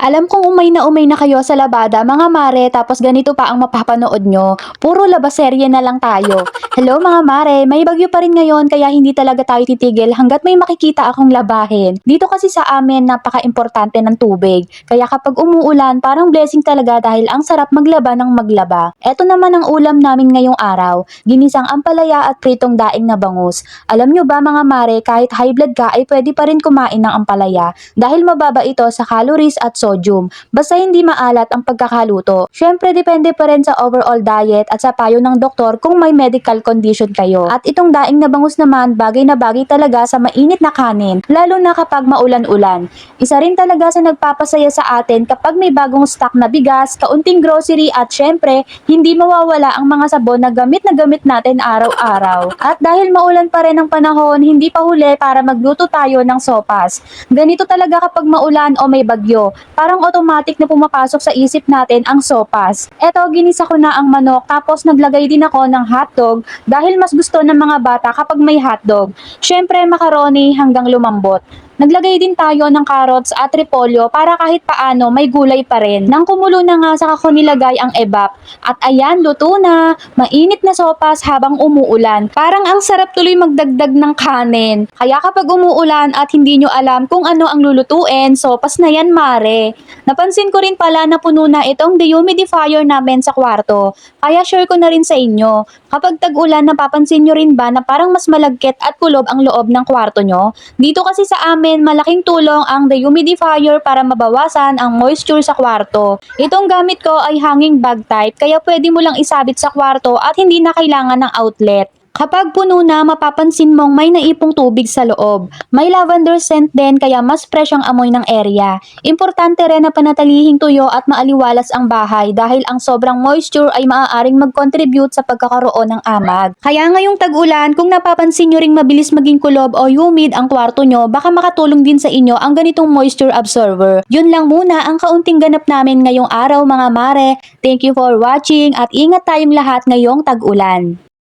Alam kong umay na kayo sa labada, mga mare, tapos ganito pa ang mapapanood nyo. Puro labaserye na lang tayo. Hello mga mare, may bagyo pa rin ngayon kaya hindi talaga tayo titigil hanggat may makikita akong labahin. Dito kasi sa amin napaka-importante ng tubig. Kaya kapag umuulan, parang blessing talaga dahil ang sarap maglaba ng maglaba. Eto naman ang ulam namin ngayong araw, ginisang ampalaya at pritong daing na bangus. Alam nyo ba mga mare, kahit high blood ka ay pwede pa rin kumain ng ampalaya dahil mababa ito sa calories at sodium, basta hindi maalat ang pagkakaluto. Syempre depende pa rin sa overall diet at sa payo ng doktor kung may medical condition kayo. At itong daing na bangus naman, bagay na bagay talaga sa mainit na kanin, lalo na kapag maulan-ulan. Isa rin talaga sa nagpapasaya sa atin kapag may bagong stock na bigas, kaunting grocery at syempre, hindi mawawala ang mga sabon na gamit natin araw-araw. At dahil maulan pa rin ang panahon, hindi pa huli para magluto tayo ng sopas. Ganito talaga kapag maulan o may bagyo. Parang automatic na pumapasok sa isip natin ang sopas. Eto, ginisa ko na ang manok tapos naglagay din ako ng hotdog dahil mas gusto ng mga bata kapag may hotdog. Syempre macaroni hanggang lumambot. Naglagay din tayo ng carrots at repolyo para kahit paano may gulay pa rin. Nang kumulo na nga saka ko nilagay ang ebap. At ayan, luto na. Mainit na sopas habang umuulan. Parang ang sarap tuloy magdagdag ng kanin. Kaya kapag umuulan at hindi nyo alam kung ano ang lulutuin, sopas na yan mare. Napansin ko rin pala na puno na itong dehumidifier namin sa kwarto. Kaya share ko na rin sa inyo. Kapag tag-ulan, napapansin nyo rin ba na parang mas malagkit at kulob ang loob ng kwarto nyo? Dito kasi sa amin, malaking tulong ang dehumidifier para mabawasan ang moisture sa kwarto. Itong gamit ko ay hanging bag type, kaya pwede mo lang isabit sa kwarto at hindi na kailangan ng outlet. Kapag puno na, mapapansin mong may naipong tubig sa loob. May lavender scent din kaya mas fresh ang amoy ng area. Importante rin na panatilihing tuyo at maaliwalas ang bahay dahil ang sobrang moisture ay maaaring mag-contribute sa pagkakaroon ng amag. Kaya ngayong tag-ulan, kung napapansin nyo ring mabilis maging kulob o humid ang kwarto nyo, baka makatulong din sa inyo ang ganitong moisture absorber. Yun lang muna ang kaunting ganap namin ngayong araw mga mare. Thank you for watching at ingat tayong lahat ngayong tag-ulan.